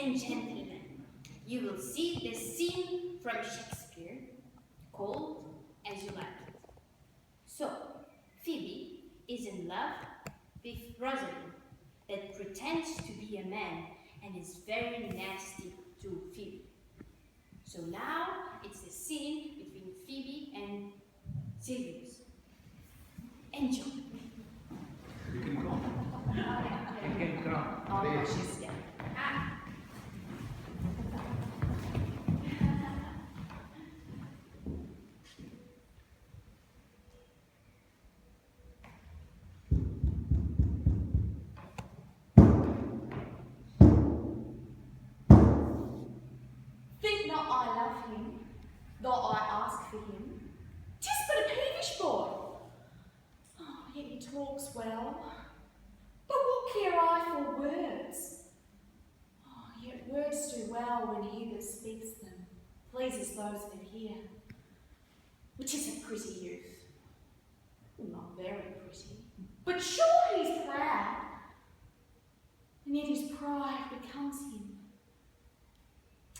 and gentlemen, you will see this scene from Shakespeare called As You Like It. So, Phoebe is in love with Rosalind that pretends to be a man and is very nasty to Phoebe. So now it's a scene between Phoebe and Sylvius. Enjoy. You can come. You can come. Oh, she's there. Think not I love him, though I ask for him. 'Tis but a peevish boy. Oh, yet he talks well. But what care I for words? Oh, yet words do well when he that speaks them pleases those that hear. Which is a pretty youth. Not very pretty, but sure he's proud. And yet his pride becomes him.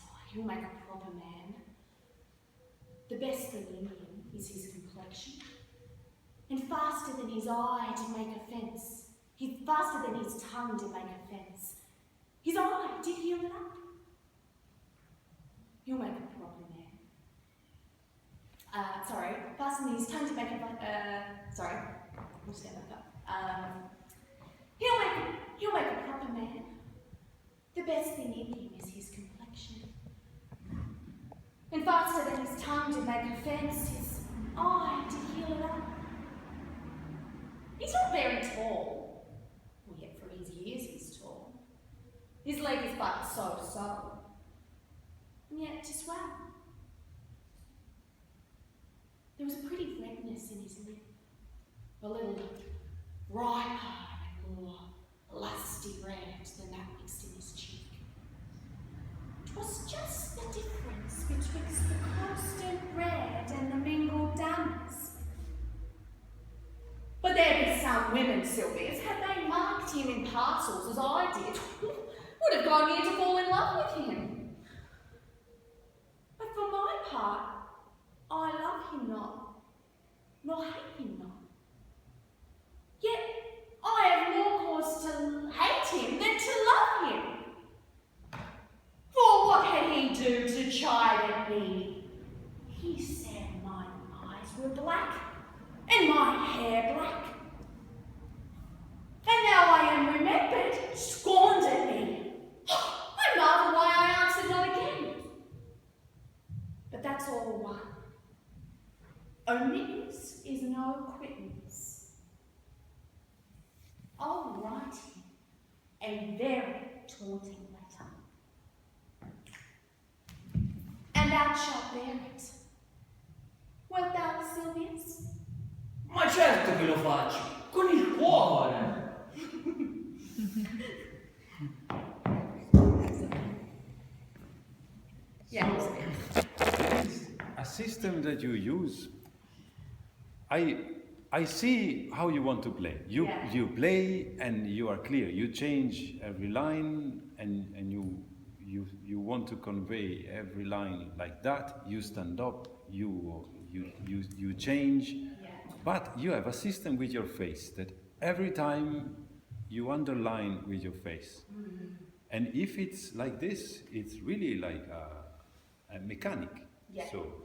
Oh, he'll make a proper man. The best thing in him is his complexion. And faster than his eye to make a fence. He's faster than his tongue to make a fence. His eye did heal it up. He'll make a proper man. Faster than his tongue to make a we'll stand back up. He'll make a proper man. The best thing in him is his complexion. And faster than his tongue to make a fence, his eye to heal it up. He's not very tall. Well, yet for his years he's tall. His leg is but so. And yet 'tis well. There was a pretty redness in his lip. A little riper and more lusty red than that mixed in his cheek. 'Twas just the difference betwixt the constant red and the mingled damask. But there be some women, Sylvius, had they marked him in parcels as I did, would have gone near to fall in love with him. But for my part, I love him not, nor hate him not. Yet I have more cause to hate him than to love him. For what had he do to chide at me? He said mine eyes were black, and my hair black. And now I am remembered, scorned at me. I marvel why I answered not again. But that's all one. Omittance is no quittance. I'll write him a very taunting letter. And thou shalt bear it. Wilt thou, Sylvius? Ma certo che lo faccio, con il cuore. Yes. A system that you use, I see how you want to play. You play and you are clear. You change every line and you want to convey every line like that. You stand up. You change. Yeah. But you have a system with your face that every time you underline with your face. Mm-hmm. And if it's like this, it's really like a mechanic. Yeah. So,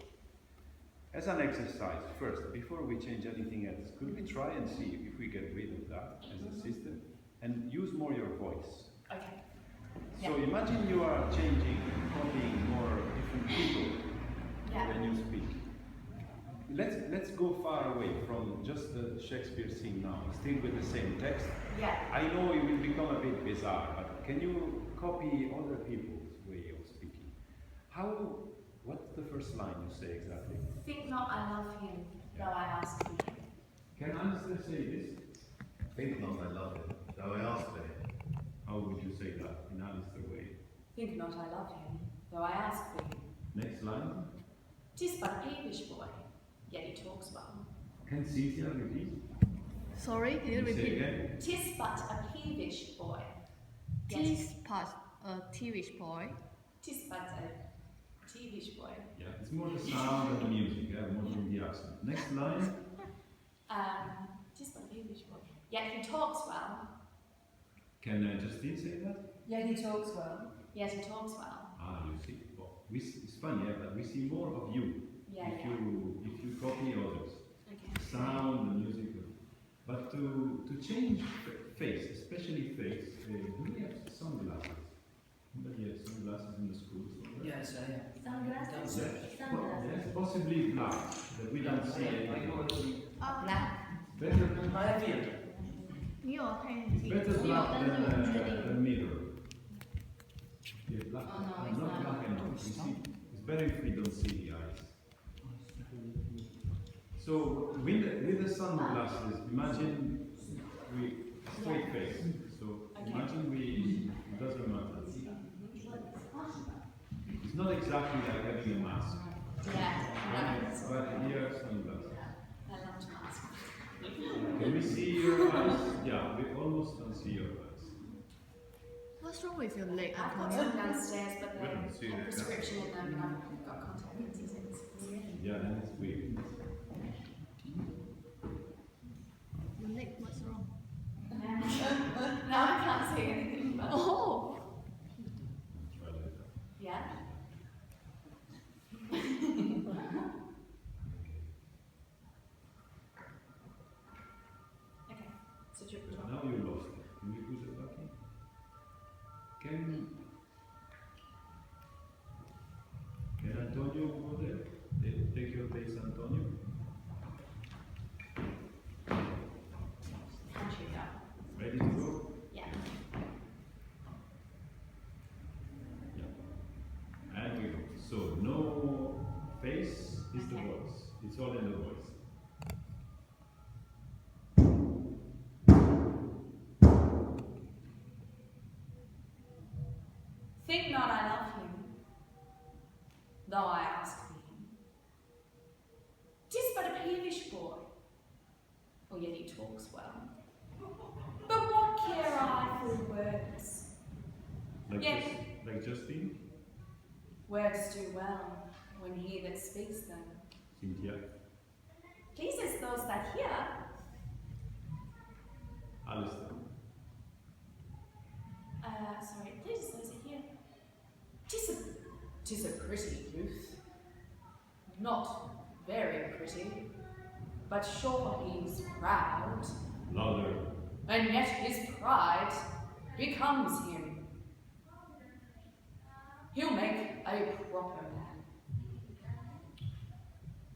as an exercise, first, before we change anything else, could we try and see if we get rid of that as a system and use more your voice? Okay. So Yeah. imagine you are changing, copying more different people Yeah. when you speak. Let's go far away from just the Shakespeare scene now, still with the same text. Yeah. I know it will become a bit bizarre, but can you copy other people's way of speaking? What's the first line you say exactly? Think not I love him, though I ask for him. Can Alistair say this? Think not I love him, though I ask for him. How would you say that in Alistair way? Think not I love him, though I ask for him. Next line. 'Tis but a peevish boy, yet he talks well. Can Cynthia repeat? Sorry, can you Say repeat? again. 'Tis but a peevish boy, yet Tis past a TV boy. Tis but a TV boy. Yeah, it's more the sound and the music, yeah, more than the accent. Next line. Tis but a TV boy. Yet he talks well. Can Justine say that? Yeah, he talks well. Yet he talks well. Ah, you see. Well, it's funny, yeah, but we see more of you Yeah, if yeah. you copy others. Okay. The sound, the music. But to change face, especially face, do we have sunglasses? Anybody have sunglasses in the school somewhere? Yes, I am. Sunglasses. Yes. Sunglasses. Yes, possibly black, that we don't see anything. Black. Better, I have here. 你有看 it's better black than mirror. Yeah, black. Oh, no, not it's not. black enough. We see, it's better if we don't see the eyes. So with the sunglasses, imagine we straight face. So imagine it doesn't matter. It's not exactly like having a mask. Yeah. But here sunglasses. I love to ask. Can we see your eyes? Yeah, we almost don't see your eyes. What's wrong with your leg, I've got Antonio? some downstairs, but We don't see they have it. prescription in them and I've got contact lenses in. Yeah, then it's weird. Your leg, what's wrong? Now I can't see anything. But Oh! Try like that. yeah. Okay. So do you Now you lost it. Can we put it back in? Can Antonio go there? Take your place, Antonio. and you go. Ready to go? Yeah. Yeah. And we go. So no face is the Okay. voice. It's all in the voice. Think not I love him, though I ask for him. 'Tis but a peevish boy, or yet he talks well. But what care I for words? Like Yes. like Justine? Words do well when he that speaks them Cynthia? pleases those that hear. Alistair? Sorry, pleases those that hear. 'Tis a pretty youth, not very pretty, but sure he's proud. Louder. And yet his pride becomes him. He'll make a proper man.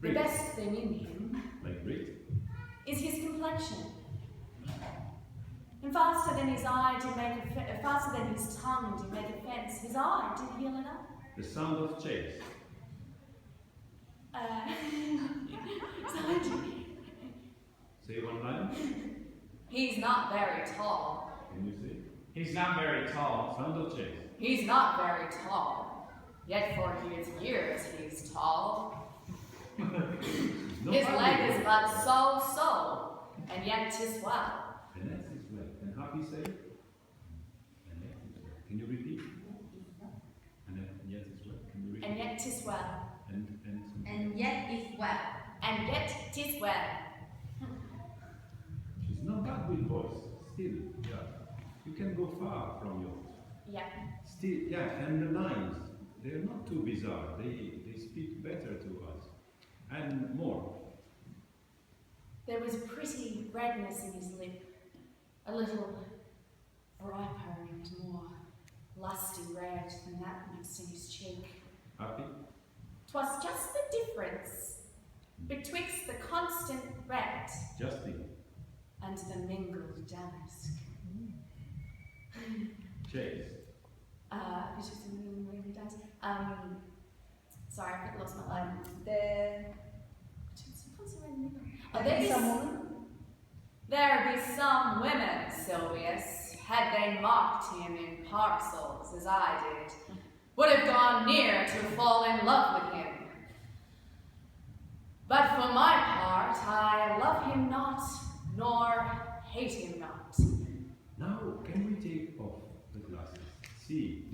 The Britt. best thing in him Like Britt? is his complexion. And faster than his eye to make faster than his tongue to make a fence, his eye to heal it up. The sound of chase. Say one line. He's not very tall. Can you say? He's not very tall. Sound of chase. He's not very tall. Yet for his years he's tall. No His ugly. leg is but so, and yet 'tis well. And that is well. And happy say? And yet is well. Can you repeat? And yet is well. Can you repeat? And yet 'tis well. And yet is well. And yet 'tis well. She's not bad with voice. Still, yeah. You can go far from yours. Yeah. Still, yeah. And the lines, they're not too bizarre. They speak better to us. And more. There was a pretty redness in his lip, a little riper and more lusty red than that mixed in his cheek. Happy? 'Twas just the difference betwixt the constant red Justine. and the mingled damask. Chase. Betwixt the mingled damask. Sorry, I lost my line. There Oh, there be some woman. There be some women, Sylvius, had they marked him in parcels as I did, would have gone near to fall in love with him. But for my part, I love him not, nor hate him not. Now, can we take off the glasses? See.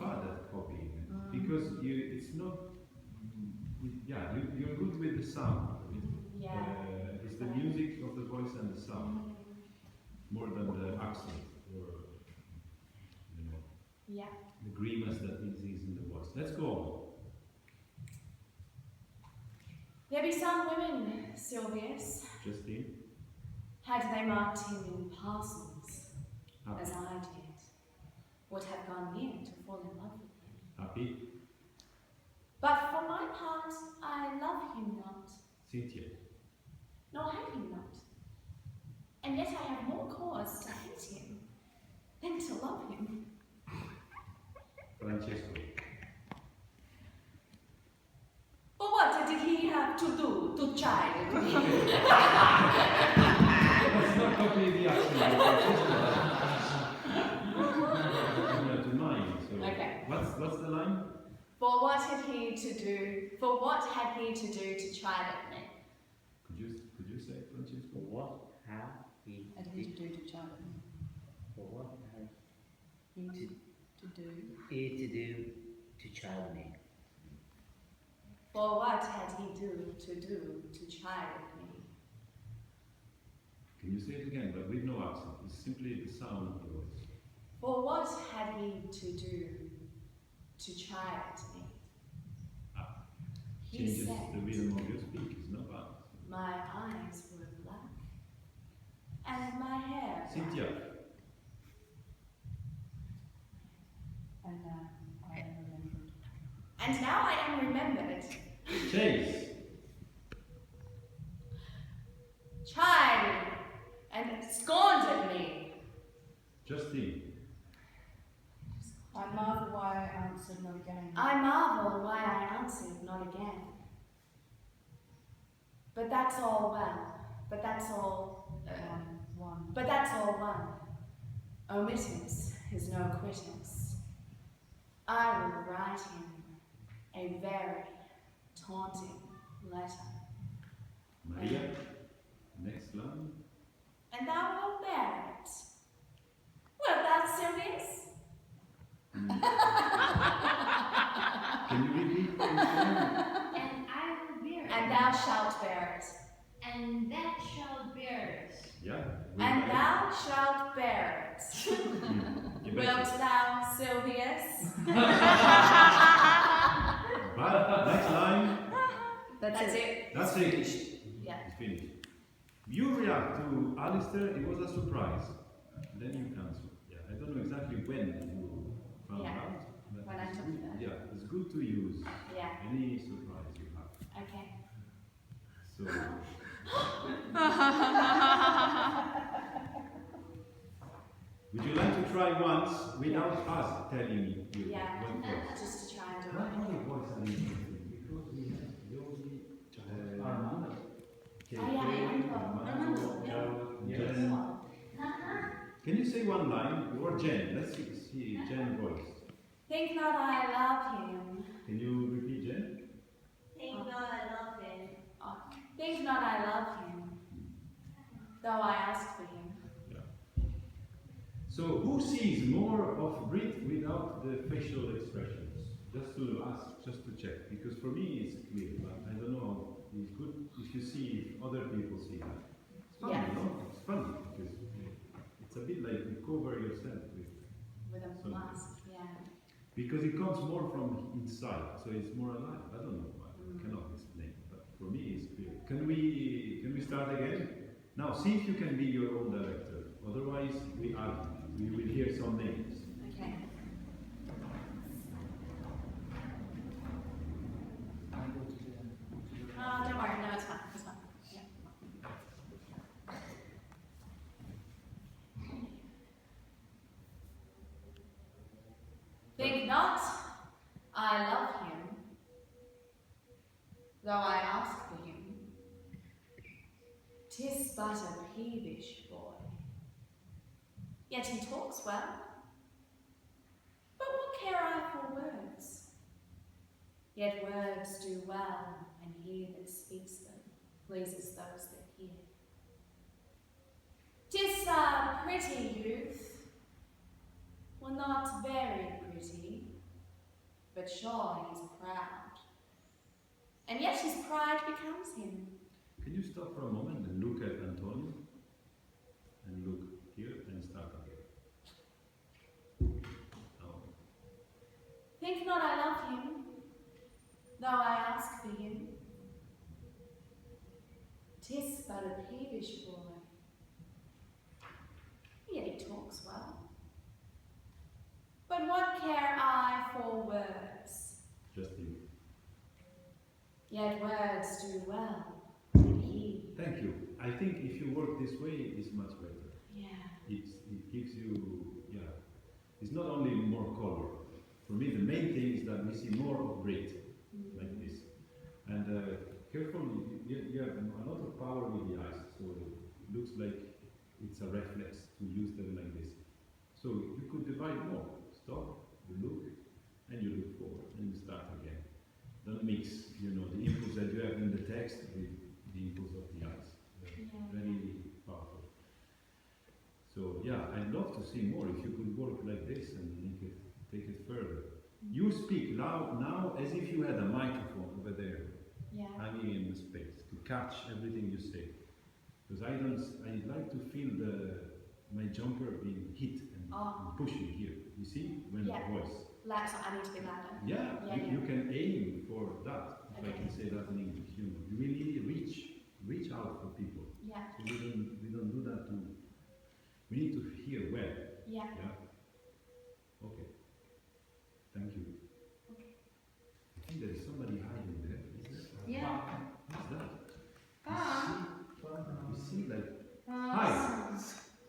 bad at copying because it's not. Yeah, you're good with the sound. Yeah. It's the music of the voice and the sound more than the accent or Yeah. the grimace that is in the voice. Let's go on. There be some women, Sylvius, Justine, had they marked him in parcels, happy, as I did, would have gone near to fall in love with him. happy, But for my part, I love him not, Cynthia, nor hate him not. And yet I have more cause to hate him than to love him. Francesco, But what did he have to do to chide me? let's not copy the accent of Francesco. To mine. So Okay. what's the line? For what had he to do? For what had he to do to chide at me? Could you say it, Francesco? What have he And he to do to China. for what have He to do. he to do to child me? For what had he to do to chide at me? Can you say it again, but with no accent? It's simply the sound of the voice. For what had he to do to chide at me? He Changes said, the rhythm of your speak. It's not bad. my eyes were black, and my hair Cynthia, And I am remembered. And now I am remembered, Chase, chided and scorned at me. Justine, I marvel why I answered not again. I marvel why I answered not again. But that's all well. But that's all. One. But that's all one. Omittance is no quittance. I will write him a very taunting letter, Maria, next line. and thou wilt bear it. Wilt thou, Sylvius? Can you repeat? Please? And I will bear it. And thou shalt bear it. And that shall bear it. Yeah. And thou shalt bear it. You Wilt bet. thou, Sylvius? But next line. That's it. That's it. Yeah. It's finished. You react to Alistair. It was a surprise. Then you cancel. Yeah. I don't know exactly when you found Yeah. out. But When I it's took good. that. Yeah, it's good to use Yeah. any surprise you have. Okay. So. Would you like to try once without us telling you Yeah. what voice? Just to try and do Not it. only voice are interesting, because we have Yogi, Armando. Armando, yeah. Jen. Can you say one line? Or Jen? Let's see Jen voice. Think not I love him. Can you repeat Jen? Thank God I love him. Think not I love him, though I ask for him. So who sees more of Britt without the facial expressions? Just to ask, just to check, because for me it's clear, but I don't know. It's good if you see if other people see that. It's funny, Yeah. no? It's funny because it's a bit like you cover yourself With a Something. mask, yeah. because it comes more from inside, so it's more alive. I don't know why. I cannot explain, but for me it's clear. Can we start again? Now see if you can be your own director. Otherwise we argue. We will hear some names. Okay. Don't worry, no, it's fine. It's fine. Yeah. Think not I love him, though I ask for him. 'Tis but a peevish boy, yet he talks well. But what care I for words? Yet words do well, and he that speaks them pleases those that hear. 'Tis a pretty youth, well, not very pretty, but surely he's proud. And yet his pride becomes him. Can you stop for a moment and look at Antonio? And look here and start again. Oh. Think not I love him, though I ask for him. 'Tis but a peevish boy, yet he talks well. But what care I for words? Just you. Yet words do well when he. Thank you. I think if you work this way, it's much better. Yeah. It gives you, yeah. It's not only more color. For me, the main thing is that we see more of Britt, like this. And careful, you have a lot of power with the eyes, so it looks like it's a reflex to use them like this. So you could divide more. Stop, you look, and you look forward, and you start again. Don't mix, the inputs that you have in the text with the inputs of the eyes. Very powerful. So yeah, I'd love to see more if you could work like this and take it further. You speak now as if you had a microphone over there, Yeah. hanging in the space to catch everything you say. Because I like to feel my jumper being hit and pushing here. You see, when Yeah. the voice. Like, so I need to be louder. Yeah, Yeah, you can aim for that. If I Okay. can say that in English, you really reach out for people. Yeah. So we don't do that too. We need to hear well. Yeah. Yeah. Okay. Thank you. Okay. I think there is somebody hiding there. Is there? Yeah. Who's that? Ah. You see, like, hi.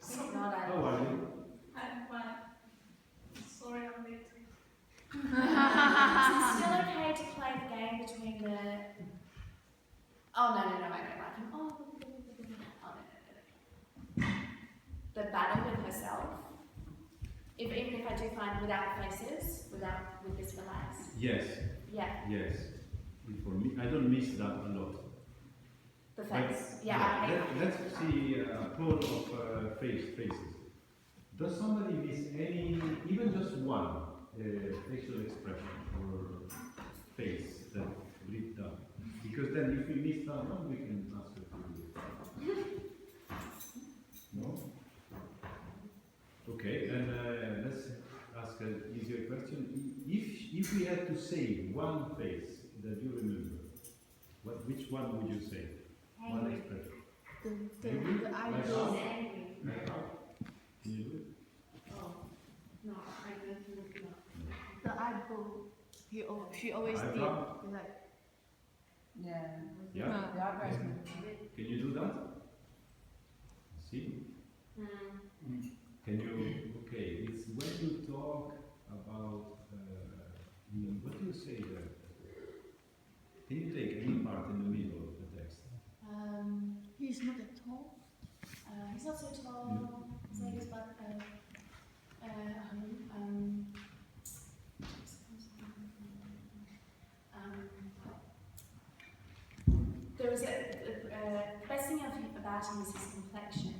Think not I How love are him. you? I'm fine. Sorry, I'm late. Is it still okay to play the game between the... Oh, no, I don't like him. Oh, no. The battle with herself. Even if I do find without faces, with this relax. Yes, Yeah, yes. For me, I don't miss that a lot. the face. Yeah, I hate Let's see a poll of faces. Does somebody miss any, even just one facial expression or face that Britt done? Because then if we miss that one, we can ask her to do it. No? Okay, then let's ask an easier question. If we had to say one face that you remember, which one would you say? One expression. The eyebrow. Like how? Can you do it? No, I don't know. The eyebrow. She always did. Eyebrow? Like, Yeah. Yeah? The eyebrows Yeah. move. Can you do that? See? Can you, okay, it's when you talk about, what do you say there? Can you take any part in the middle of the text? he's not that tall. He's not so tall. His leg is but there was the best thing about him is his complexion.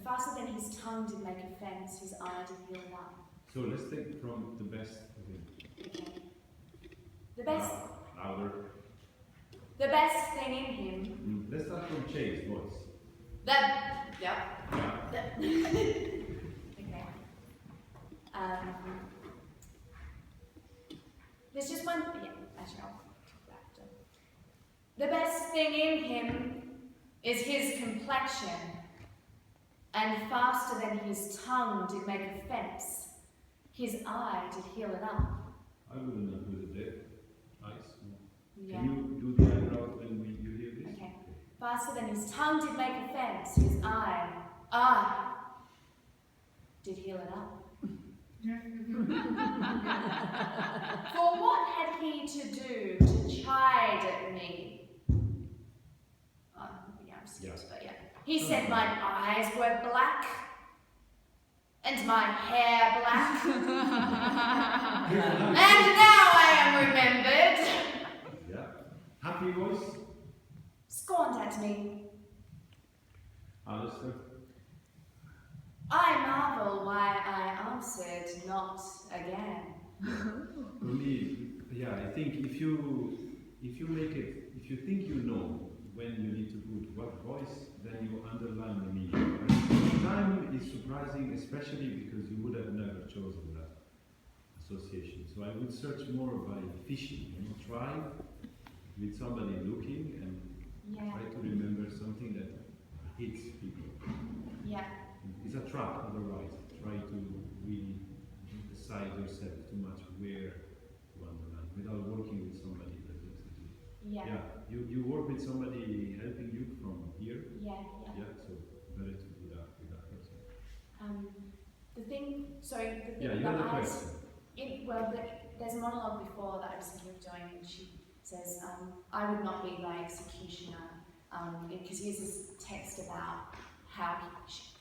Faster than his tongue did make offence, his eye did heal it up. So let's take from the best. Okay. The best, Louder. the best thing in him. Let's start from Chase voice. That, yep. Yeah. Okay. There's just one. Yeah, actually, I'll talk about it. The best thing in him is his complexion, and faster than his tongue did make offence, his eye did heal it up. I wouldn't have put it there. Eyes. Yeah. Can you do the eyebrows when you hear this? Okay. Faster than his tongue did make offence, his eye did heal it up. For what had he to do to chide at me? Yeah, I'm skipped, but yeah. He said my eyes were black and my hair black. And now I am remembered. Yeah. Happy voice. Scorned at me. Alistair. I marvel why I answered not again. For me, yeah, I think if you make it, if you think you know when you need to put what voice, then you underline the meaning. And time is surprising, especially because you would have never chosen that association. So I would search more by fishing, try with somebody looking and Yeah. try to remember something that hits people. Yeah. It's a trap otherwise. Try to really decide yourself too much where to underline without working with somebody that looks at you. Yeah. Yeah, you work with somebody helping you from here. Yeah. Yeah, so better to do that with that person. The thing Yeah, you that had a I question. there's a monologue before that I was thinking of doing, and she says, I would not be thy executioner, because here's this text about how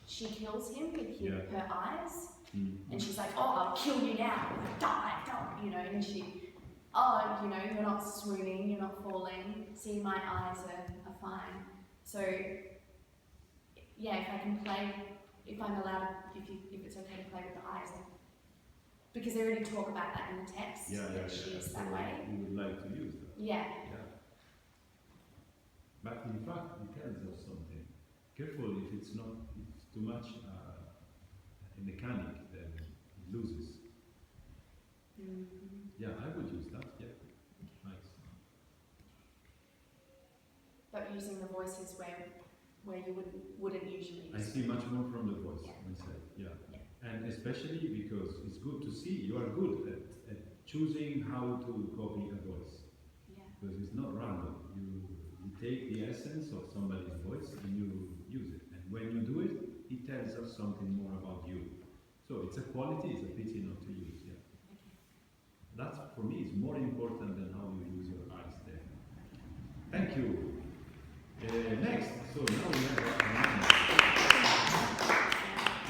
she kills him with her eyes, and she's like, oh, I'll kill you now, die, and she, oh, you're not swooning, you're not falling, see, my eyes are fine. So, yeah, if I can play, if I'm allowed, if it's okay to play with the eyes, because they already talk about that in the text, that she is that way. You would like to use that. Yeah. But in fact, it tells us something. Careful if it's too much a mechanic, then it loses. Yeah, I would use that. Yeah, nice. But using the voices where you wouldn't usually use. I see much more from the voice myself. Yeah. And especially because it's good to see you are good at choosing how to copy a voice. Yeah. Because it's not random. You take the essence of somebody's voice and you use it. And when you do it, it tells us something more about you. So it's a quality, it's a pity not to use. Yeah. That for me is more important than how you use your eyes there. Thank you. Next, so now we have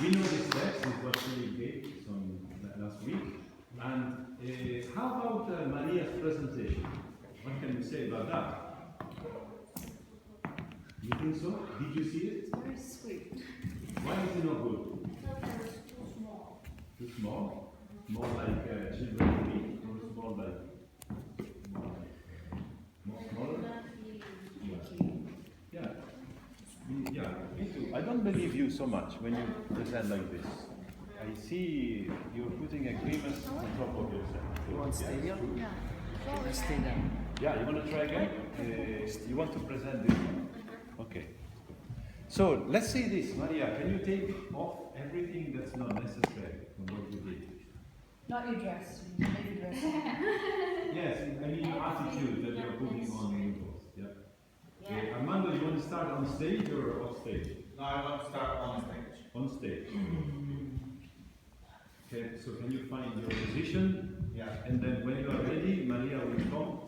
we know this text is what we gave some last week. And how about Maria's presentation? What can you say about that? You think so? Did you see it? It's very sweet. Why is it not good? Because it was too small. Too small? More like children read, or small like more smaller? Yeah. Yeah, me too. I don't believe you so much when you present like this. I see you're putting agreements on top of yourself. You want to stay here? Yeah. Stay there. Yeah, you want to try again? You want to present this one? Okay. So let's say this, Maria, can you take off everything that's not necessary from what you did? Not your dress. You can leave your dress. Yes, I mean your attitude that you're putting on the impulse. Yeah. Okay, Armando, you want to start on stage or off stage? No, I want to start on stage. On stage. Okay, so can you find your position? Yeah. And then when you are ready, Maria will come